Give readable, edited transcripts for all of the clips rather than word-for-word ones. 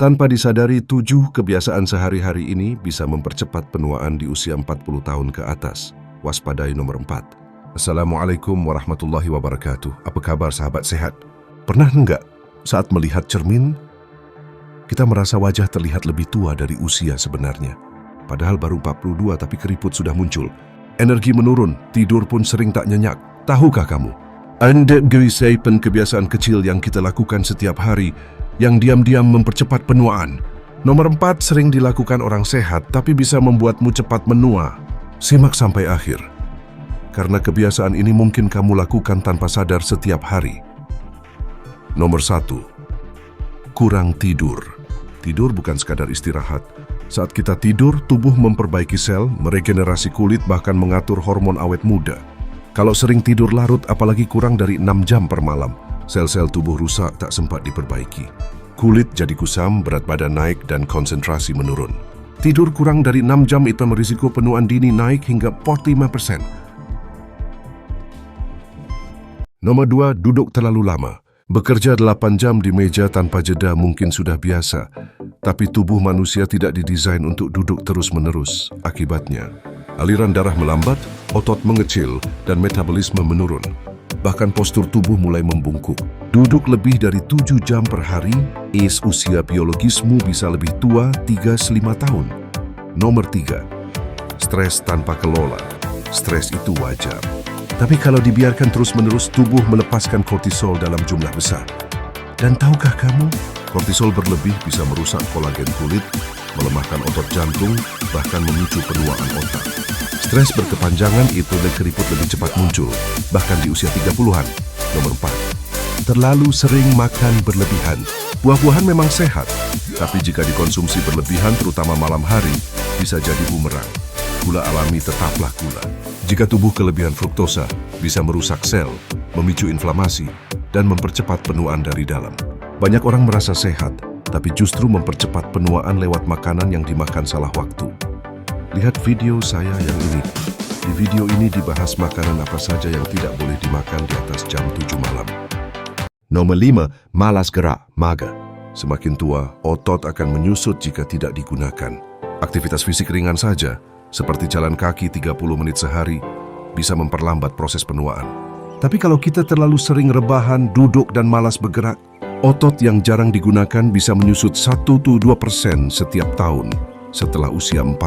Tanpa disadari, 7 kebiasaan sehari-hari ini bisa mempercepat penuaan di usia 40 tahun ke atas. Waspadai nomor 4. Assalamualaikum warahmatullahi wabarakatuh. Apa kabar sahabat sehat? Pernah enggak saat melihat cermin, kita merasa wajah terlihat lebih tua dari usia sebenarnya? Padahal baru 42 tapi keriput sudah muncul. Energi menurun, tidur pun sering tak nyenyak. Tahukah kamu? Anda gerisaikan kebiasaan kecil yang kita lakukan setiap hari yang diam-diam mempercepat penuaan. Nomor 4 sering dilakukan orang sehat tapi bisa membuatmu cepat menua. Simak sampai akhir. Karena kebiasaan ini mungkin kamu lakukan tanpa sadar setiap hari. Nomor 1. Kurang tidur. Tidur bukan sekadar istirahat. Saat kita tidur, tubuh memperbaiki sel, meregenerasi kulit, bahkan mengatur hormon awet muda. Kalau sering tidur larut, apalagi kurang dari 6 jam per malam, sel-sel tubuh rusak tak sempat diperbaiki. Kulit jadi kusam, berat badan naik, dan konsentrasi menurun. Tidur kurang dari 6 jam itu merisiko penuaan dini naik hingga 45%. Nomor 2, duduk terlalu lama. Bekerja 8 jam di meja tanpa jeda mungkin sudah biasa, tapi tubuh manusia tidak didesain untuk duduk terus-menerus. Akibatnya, aliran darah melambat, otot mengecil, dan metabolisme menurun. Bahkan postur tubuh mulai membungkuk. Duduk lebih dari 7 jam per hari, usia biologismu bisa lebih tua 3-5 tahun. Nomor 3. Stres tanpa kelola. Stres itu wajar. Tapi kalau dibiarkan terus-menerus, tubuh melepaskan kortisol dalam jumlah besar. Dan tahukah kamu, kortisol berlebih bisa merusak kolagen kulit, melemahkan otot jantung, bahkan memicu penuaan otak. Stres berkepanjangan itu dan keriput lebih cepat muncul, bahkan di usia 30-an. Nomor 4. Terlalu sering makan berlebihan. Buah-buahan memang sehat, tapi jika dikonsumsi berlebihan, terutama malam hari, bisa jadi bumerang. Gula alami tetaplah gula. Jika tubuh kelebihan fruktosa, bisa merusak sel, memicu inflamasi, dan mempercepat penuaan dari dalam. Banyak orang merasa sehat, tapi justru mempercepat penuaan lewat makanan yang dimakan salah waktu. Lihat video saya yang ini. Di video ini dibahas makanan apa saja yang tidak boleh dimakan di atas jam 7 malam. Nomor 5, malas gerak, mager. Semakin tua, otot akan menyusut jika tidak digunakan. Aktivitas fisik ringan saja, seperti jalan kaki 30 menit sehari, bisa memperlambat proses penuaan. Tapi kalau kita terlalu sering rebahan, duduk, dan malas bergerak, otot yang jarang digunakan bisa menyusut 1-2% setiap tahun setelah usia 40.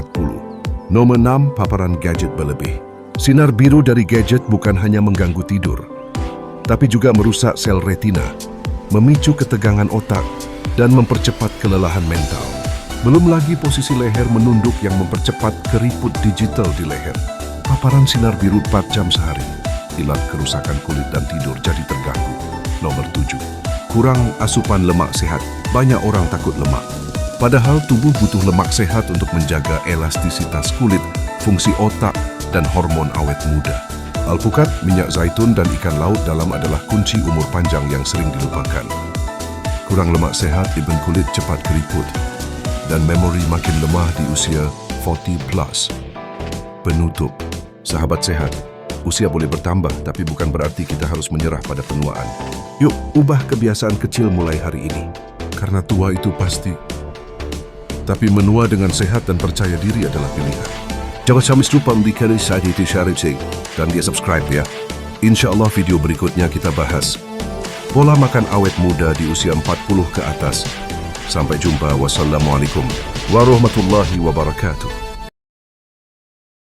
Nomor 6, paparan gadget berlebih. Sinar biru dari gadget bukan hanya mengganggu tidur, tapi juga merusak sel retina, memicu ketegangan otak, dan mempercepat kelelahan mental. Belum lagi posisi leher menunduk yang mempercepat keriput digital di leher. Paparan sinar biru 4 jam sehari, ilat kerusakan kulit dan tidur jadi terganggu. Nomor 7, kurang asupan lemak sehat. Banyak orang takut lemak. Padahal tubuh butuh lemak sehat untuk menjaga elastisitas kulit, fungsi otak, dan hormon awet muda. Alpukat, minyak zaitun, dan ikan laut dalam adalah kunci umur panjang yang sering dilupakan. Kurang lemak sehat bikin kulit cepat keriput, dan memori makin lemah di usia 40+. Penutup, sahabat sehat, usia boleh bertambah, tapi bukan berarti kita harus menyerah pada penuaan. Yuk, ubah kebiasaan kecil mulai hari ini. Karena tua itu pasti. Tapi menua dengan sehat dan percaya diri adalah pilihan. Jangan sampai lupa memberikan saja itu share dan dia subscribe ya. Insya Allah video berikutnya kita bahas pola makan awet muda di usia 40 ke atas. Sampai jumpa. Wassalamualaikum warahmatullahi wabarakatuh.